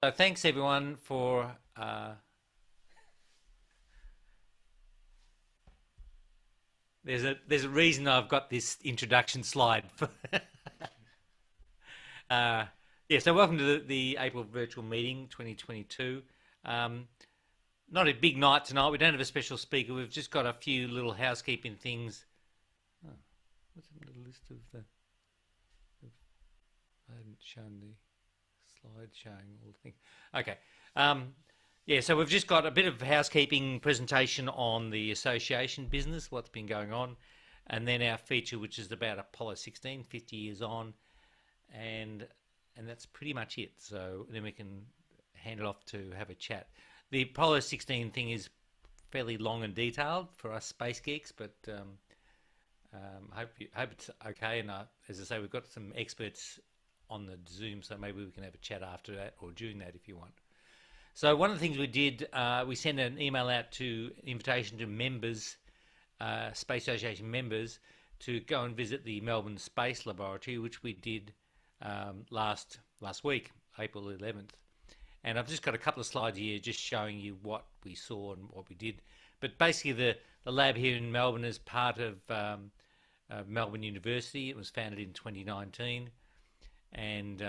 So thanks everyone for there's a reason I've got this introduction slide. uh, yeah, so welcome to the April virtual meeting 2022. Um, Not a big night tonight. We don't have a special speaker. We've just got a few little housekeeping things. Oh, what's in the list of the? I hadn't shown the slide showing all the things. Okay. Um, Yeah, so we've just got a bit of housekeeping presentation on the association business, what's been going on, and then our feature, which is about Apollo 16, 50 years on, and that's pretty much it. So then we can hand it off to have a chat. The Apollo 16 thing is fairly long and detailed for us space geeks, but hope it's okay. And as I say, we've got some experts on the Zoom, so maybe we can have a chat after that or during that if you want. So one of the things we did, we sent an email out to invitation to members, Space Association members, to go and visit the Melbourne Space Laboratory, which we did last week, April 11th. And I've just got a couple of slides here just showing you what we saw and what we did. But basically the lab here in Melbourne is part of Melbourne University. It was founded in 2019. And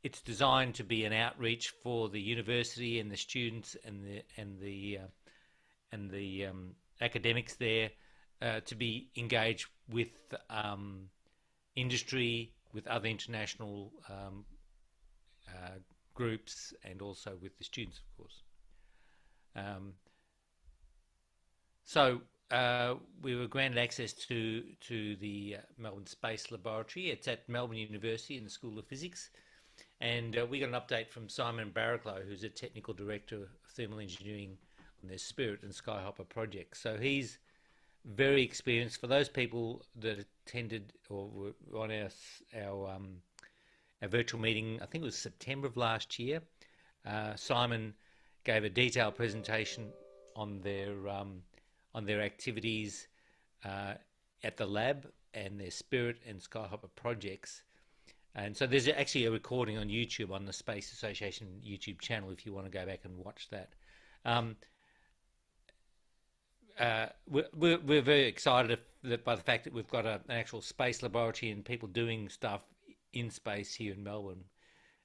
it's designed to be an outreach for the university and the students and the academics there to be engaged with industry, with other international groups, and also with the students, of course. We were granted access to the Melbourne Space Laboratory. It's at Melbourne University in the School of Physics. And we got an update from Simon Barraclough, who's a technical director of thermal engineering on their Spirit and Skyhopper project. So he's very experienced. For those people that attended or were on our virtual meeting, I think it was September of last year, Simon gave a detailed presentation on their activities at the lab and their Spirit and Skyhopper projects. And so there's actually a recording on YouTube on the Space Association YouTube channel if you want to go back and watch that. We're very excited by the fact that we've got an actual space laboratory and people doing stuff in space here in Melbourne.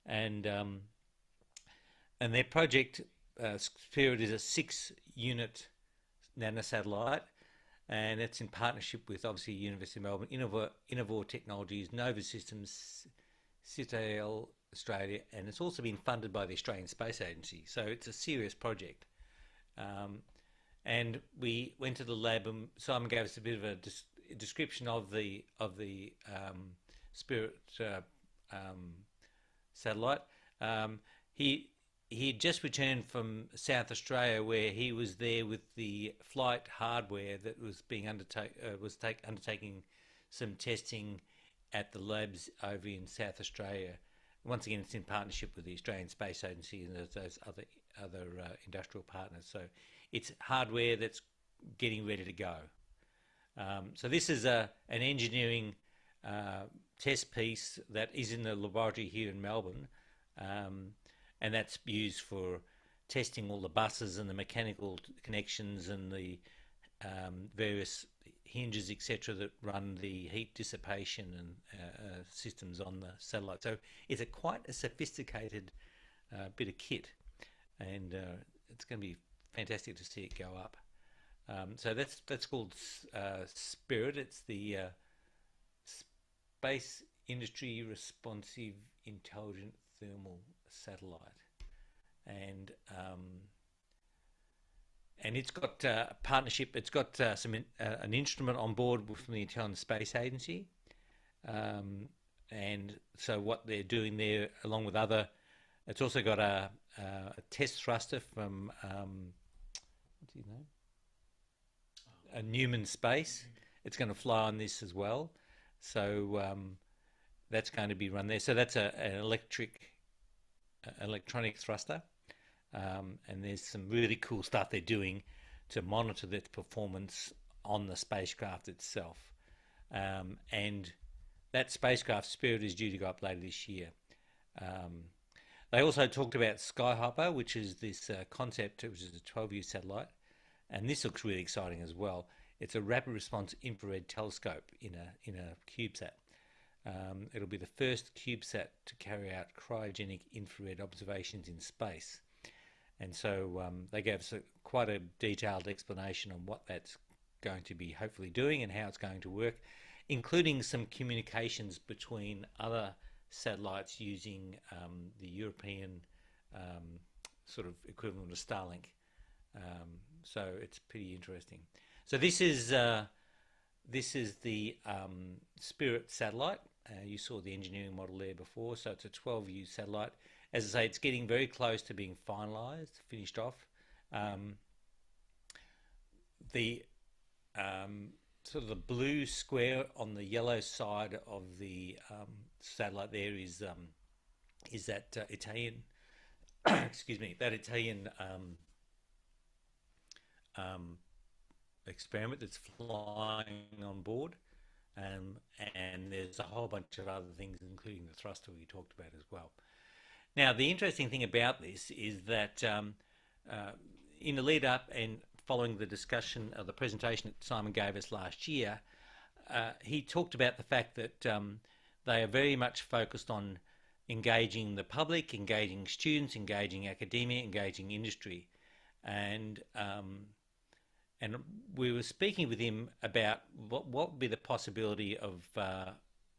And their project, Spirit, is a 6-unit nanosatellite. And it's in partnership with, obviously, University of Melbourne, Innovor Technologies, Nova Systems, Citadel Australia, and it's also been funded by the Australian Space Agency. So it's a serious project. And we went to the lab, and Simon gave us a bit of a description of the Spirit satellite. He had just returned from South Australia, where he was there with the flight hardware that was being undertaking some testing at the labs over in South Australia. Once again, it's in partnership with the Australian Space Agency and those other industrial partners. So it's hardware that's getting ready to go. So this is an engineering test piece that is in the laboratory here in Melbourne. And that's used for testing all the buses and the mechanical connections and the various hinges, etc., that run the heat dissipation and systems on the satellite. So it's quite a sophisticated bit of kit, and it's going to be fantastic to see it go up. So that's called Spirit. It's the Space Industry Responsive Intelligent Thermal Satellite, and it's got a partnership. It's got an instrument on board from the Italian Space Agency, and so what they're doing there, along with other, it's also got a test thruster from what's his name? Newman Space. It's going to fly on this as well, so that's going to be run there. So that's an electronic thruster, and there's some really cool stuff they're doing to monitor its performance on the spacecraft itself. And that spacecraft, Spirit, is due to go up later this year. They also talked about Skyhopper, which is this concept, which is a 12U satellite, and this looks really exciting as well. It's a rapid response infrared telescope in a CubeSat. It'll be the first CubeSat to carry out cryogenic infrared observations in space. And so they gave us quite a detailed explanation on what that's going to be hopefully doing and how it's going to work, including some communications between other satellites using the European sort of equivalent of Starlink. So it's pretty interesting. So this is the Spirit satellite. You saw the engineering model there before. So it's a 12U satellite. As I say, it's getting very close to being finalised, finished off. The sort of the blue square on the yellow side of the satellite there is that Italian, excuse me, that Italian experiment that's flying on board, and there's a whole bunch of other things, including the thruster we talked about as well. Now, the interesting thing about this is that in the lead up and following the discussion of the presentation that Simon gave us last year, he talked about the fact that they are very much focused on engaging the public, engaging students, engaging academia, engaging industry, and we were speaking with him about what would be the possibility of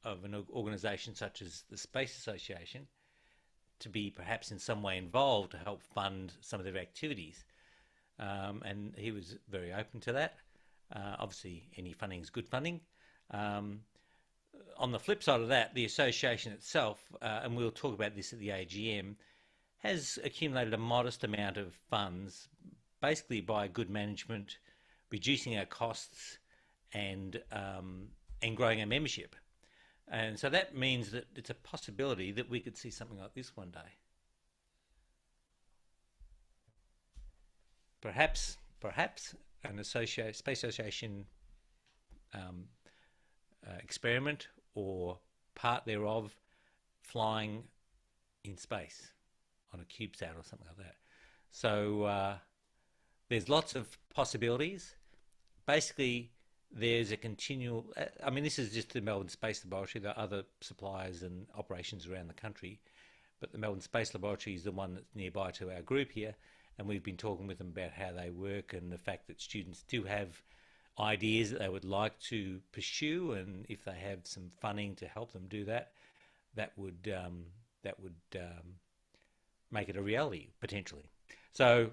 an organisation such as the Space Association to be perhaps in some way involved to help fund some of their activities. And he was very open to that. Obviously, any funding is good funding. On the flip side of that, the association itself, and we'll talk about this at the AGM, has accumulated a modest amount of funds, basically by good management, reducing our costs, and growing our membership. And so that means that it's a possibility that we could see something like this one day. Perhaps an Space Association experiment or part thereof flying in space on a CubeSat or something like that. So there's lots of possibilities. Basically, there's a continual, I mean, this is just the Melbourne Space Laboratory. There are other suppliers and operations around the country, but the Melbourne Space Laboratory is the one that's nearby to our group here, and we've been talking with them about how they work and the fact that students do have ideas that they would like to pursue, and if they have some funding to help them do that, that would make it a reality potentially. So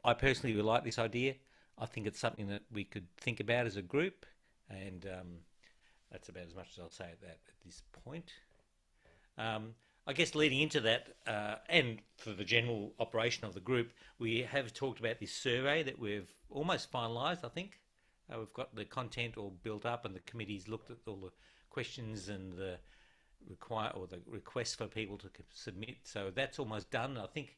I personally would like this idea. I think it's something that we could think about as a group, and that's about as much as I'll say at this point. I guess leading into that, and for the general operation of the group, we have talked about this survey that we've almost finalised, I think. We've got the content all built up, and the committee's looked at all the questions and the requests for people to submit. So that's almost done. I think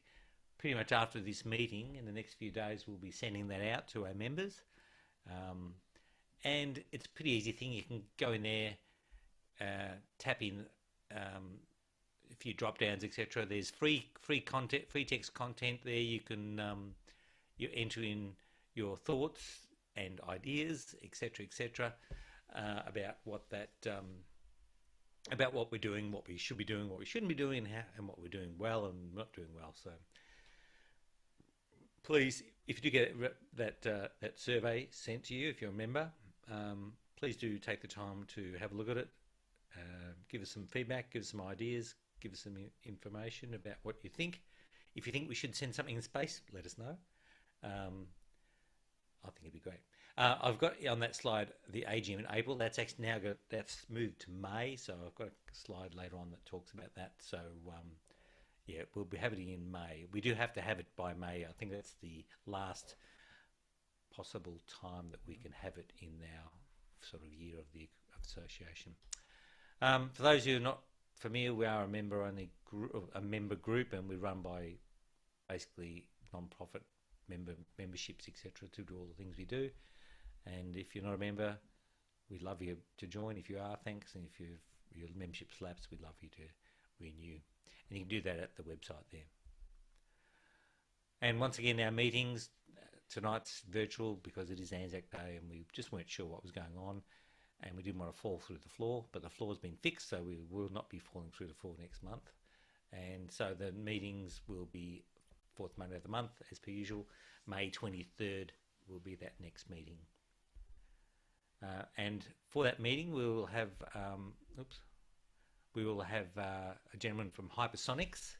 pretty much after this meeting, in the next few days, we'll be sending that out to our members. And it's a pretty easy thing. You can go in there, tap in a few drop downs, etc. There's free content, free text content there. You can you enter in your thoughts and ideas, etc., about what that about what we're doing, what we should be doing, what we shouldn't be doing, and what we're doing well and not doing well. So please, if you do get that survey sent to you, if you're a member, please do take the time to have a look at it. Give us some feedback, give us some ideas, give us some information about what you think. If you think we should send something in space, let us know. I think it'd be great. I've got on that slide the AGM in April. That's actually now that's moved to May, so I've got a slide later on that talks about that. So yeah, we'll be having it in May. We do have to have it by May. I think that's the last possible time that we can have it in our sort of year of the association. For those who are not familiar, we are a member-only member group, and we run by basically non-profit memberships, etc., to do all the things we do. And if you're not a member, we'd love you to join. If you are, thanks. And if your membership's lapsed, we'd love you to renew. And you can do that at the website there. And once again, our meetings, tonight's virtual because it is Anzac Day and we just weren't sure what was going on and we didn't want to fall through the floor, but the floor's been fixed, so we will not be falling through the floor next month. And so the meetings will be fourth Monday of the month, as per usual. May 23rd will be that next meeting. And for that meeting, we will have a gentleman from Hypersonics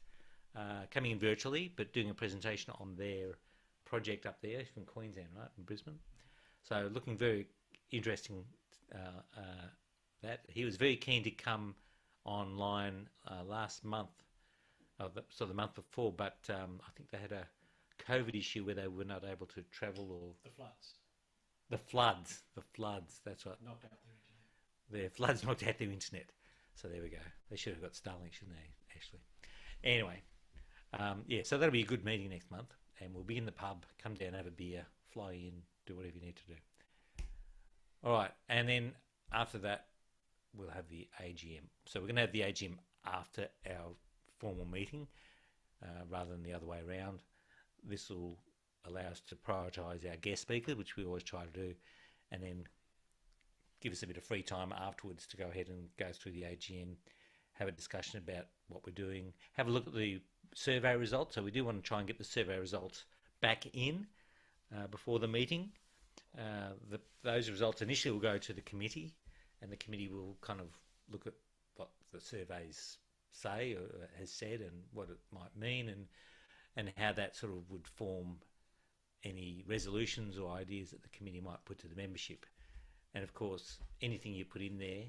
coming in virtually, but doing a presentation on their project up there from Queensland, right, in Brisbane. So looking very interesting. That he was very keen to come online last month, so the month before, but I think they had a COVID issue where they were not able to travel, or the floods. That's right. Knocked out their internet. Their floods knocked out their internet. So there we go. They should have got Starlink, shouldn't they? Actually. Anyway, yeah. So that'll be a good meeting next month, and we'll be in the pub. Come down, have a beer, fly in, do whatever you need to do. All right, and then after that, we'll have the AGM. So we're going to have the AGM after our formal meeting, rather than the other way around. This will allow us to prioritise our guest speakers, which we always try to do, and then give us a bit of free time afterwards to go ahead and go through the AGM, have a discussion about what we're doing, have a look at the survey results. So we do want to try and get the survey results back in before the meeting. Those results initially will go to the committee, and the committee will kind of look at what the surveys say or has said and what it might mean, and how that sort of would form any resolutions or ideas that the committee might put to the membership. And of course, anything you put in there,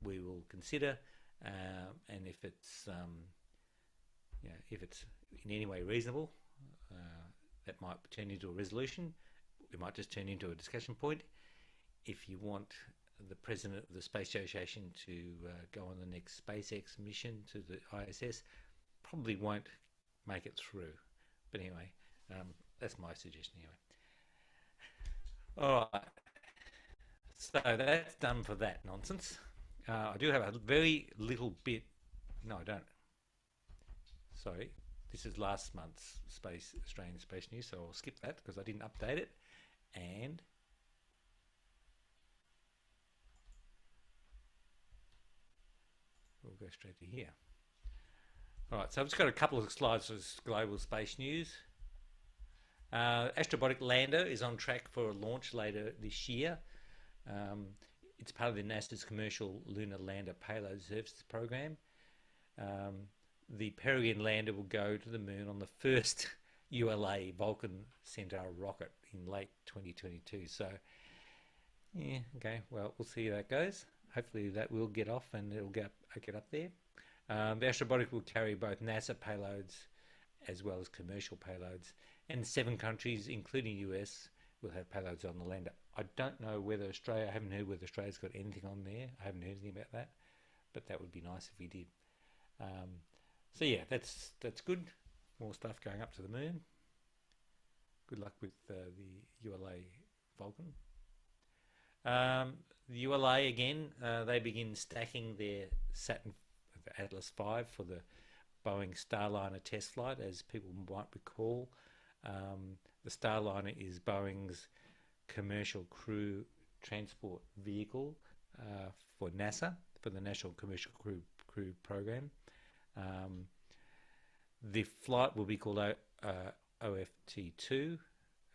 we will consider, and if it's if it's in any way reasonable, that might turn into a resolution. It might just turn into a discussion point. If you want the president of the Space Association to go on the next SpaceX mission to the ISS, probably won't make it through. But anyway, that's my suggestion anyway. All right. So that's done for that nonsense. I do have a very little bit. No, I don't. Sorry. This is last month's Australian Space News, so I'll skip that because I didn't update it. And we'll go straight to here. All right, so I've just got a couple of slides for global space news. Astrobotic lander is on track for a launch later this year. It's part of the NASA's Commercial Lunar Lander Payload Services program. The Peregrine lander will go to the moon on the first ULA Vulcan Centaur rocket in late 2022. So, yeah, okay, well, we'll see how that goes. Hopefully that will get off and it'll get up there. The Astrobotic will carry both NASA payloads as well as commercial payloads, and 7 countries, including US, will have payloads on the lander. I don't know whether Australia, I haven't heard whether Australia's got anything on there. I haven't heard anything about that, but that would be nice if we did. So yeah, that's good. More stuff going up to the moon. Good luck with the ULA Vulcan. The ULA again, they begin stacking their Saturn Atlas V for the Boeing Starliner test flight, as people might recall. The Starliner is Boeing's commercial crew transport vehicle for NASA, for the National Commercial Crew Program. The flight will be called OFT-2,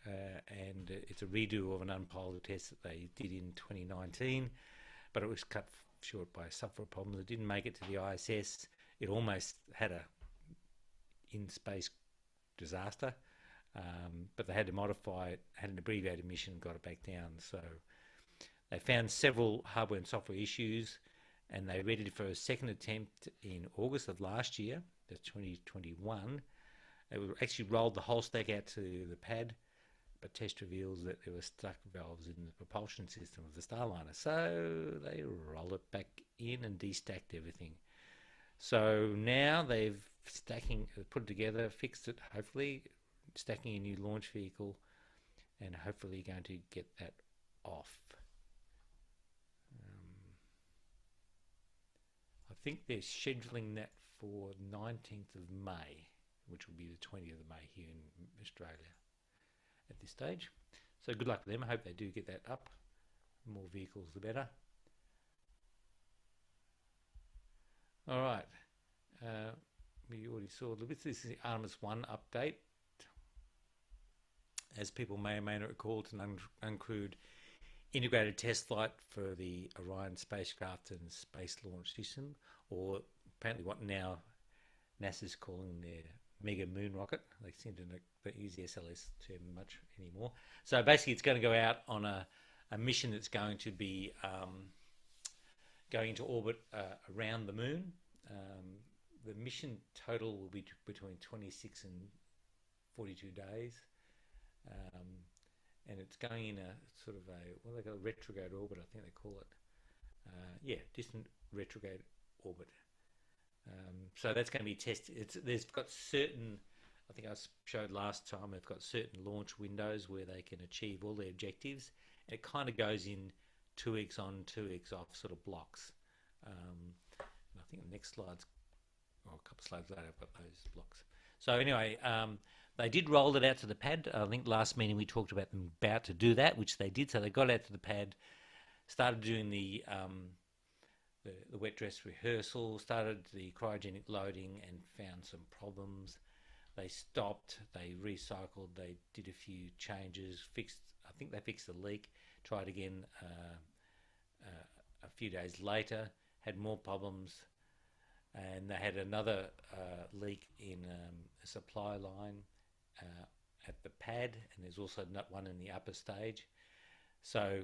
and it's a redo of an unpiloted test that they did in 2019, but it was cut short by software problems. It didn't make it to the ISS. It almost had a in-space disaster, but they had to modify it, had an abbreviated mission, got it back down. So they found several hardware and software issues, and they readied for a second attempt in August of last year, that's 2021. It actually rolled the whole stack out to the pad, but test reveals that there were stuck valves in the propulsion system of the Starliner. So they rolled it back in and destacked everything. So now they've put it together, fixed it, hopefully, stacking a new launch vehicle, and hopefully going to get that off. I think they're scheduling that for 19th of May, which will be the 20th of May here in Australia at this stage. So good luck to them. I hope they do get that up. The more vehicles, the better. All right. We already saw a little bit. This is the Artemis 1 update. As people may or may not recall, it's an uncrewed integrated test flight for the Orion spacecraft and Space Launch System, or apparently what now NASA's calling their mega moon rocket. They seem to not use the SLS term much anymore. So basically it's going to go out on a mission that's going to be going into orbit around the moon. The mission total will be between 26 and 42 days. And it's going in a sort of they got a retrograde orbit, I think they call it. Distant retrograde orbit. So that's going to be tested. There's got certain, I think I showed last time, they've got certain launch windows where they can achieve all their objectives. It kind of goes in 2 weeks on, 2 weeks off sort of blocks. And I think the next slide's, or a couple of slides later, I've got those blocks. So anyway, they did roll it out to the pad. I think last meeting we talked about them about to do that, which they did. So they got out to the pad, started doing the wet dress rehearsal, started the cryogenic loading and found some problems. They stopped, they recycled, they did a few changes, I think they fixed the leak, tried again a few days later, had more problems, and they had another leak in a supply line at the pad, and there's also one in the upper stage. So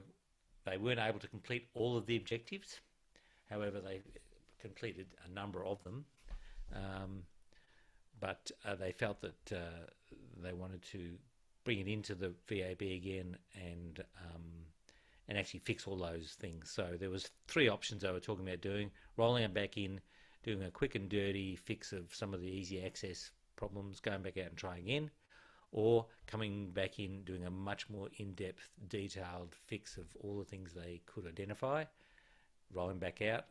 they weren't able to complete all of the objectives. However, they completed a number of them, but they felt that they wanted to bring it into the VAB again and actually fix all those things. So there was 3 options they were talking about doing: rolling it back in, doing a quick and dirty fix of some of the easy access problems, going back out and trying again, or coming back in, doing a much more in-depth, detailed fix of all the things they could identify, rolling back out,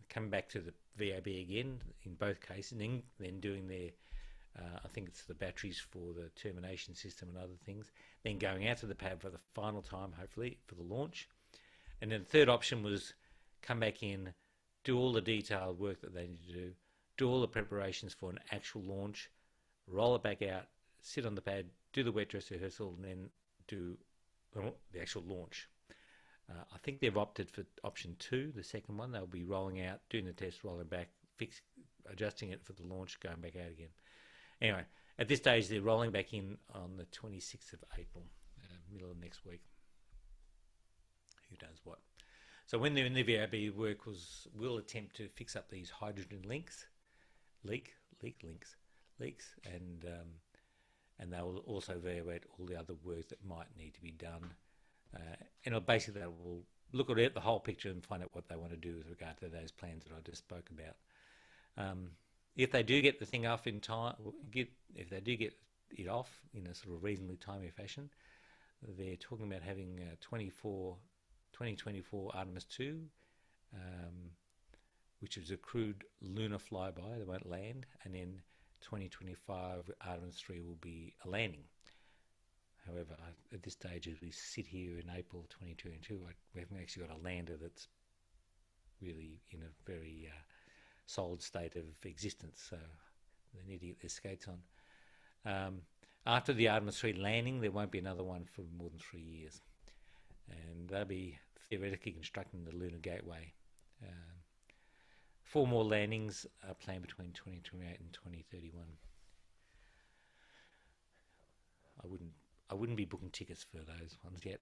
coming back to the VAB again in both cases, and then doing their, I think it's the batteries for the termination system and other things, then going out to the pad for the final time, hopefully, for the launch. And then the third option was come back in, do all the detailed work that they need to do all the preparations for an actual launch, roll it back out, sit on the pad, do the wet dress rehearsal, and then do the actual launch. I think they've opted for option 2, the second one. They'll be rolling out, doing the test, rolling back, adjusting it for the launch, going back out again. Anyway, at this stage, they're rolling back in on the 26th of April, middle of next week. Who knows what? So when they're in the VAB, work will attempt to fix up these hydrogen leaks, and they will also evaluate all the other work that might need to be done. And basically, they will look at the whole picture and find out what they want to do with regard to those plans that I just spoke about. If they do get the thing off in time, if they do get it off in a sort of reasonably timely fashion, they're talking about having 2024 Artemis 2, which is a crewed lunar flyby. They won't land, and then 2025 Artemis 3 will be a landing. However, at this stage, as we sit here in April 2022, we haven't actually got a lander that's really in a very solid state of existence, so they need to get their skates on. After the Artemis 3 landing, there won't be another one for more than 3 years, and they'll be theoretically constructing the Lunar Gateway. 4 more landings are planned between 2028 and 2031. I wouldn't be booking tickets for those ones yet.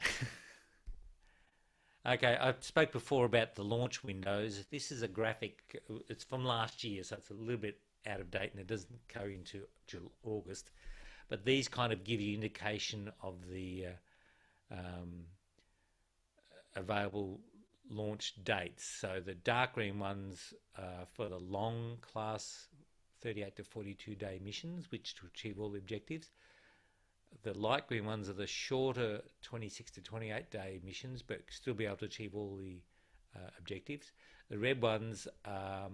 Okay, I spoke before about the launch windows. This is a graphic. It's from last year, so it's a little bit out of date, and it doesn't go into August. But these kind of give you indication of the available launch dates. So the dark green ones are for the long class 38 to 42 day missions, which to achieve all the objectives. The light green ones are the shorter 26 to 28 day missions, but still be able to achieve all the objectives. The red ones are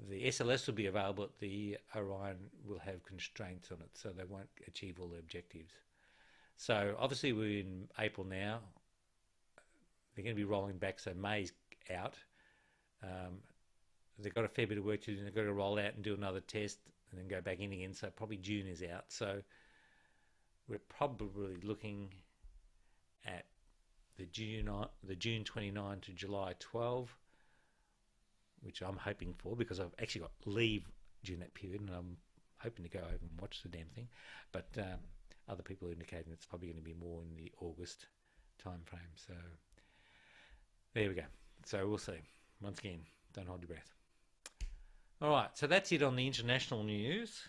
the SLS will be available, but the Orion will have constraints on it, so they won't achieve all their objectives. So obviously we're in April now. They're going to be rolling back, so May's out. They've got a fair bit of work to do. They've got to roll out and do another test and then go back in again. So probably June is out. So we're probably looking at the June 29 to July 12, which I'm hoping for, because I've actually got leave during that period and I'm hoping to go over and watch the damn thing. But other people are indicating it's probably going to be more in the August time frame. So there we go. So we'll see. Once again, don't hold your breath. All right, so that's it on the international news.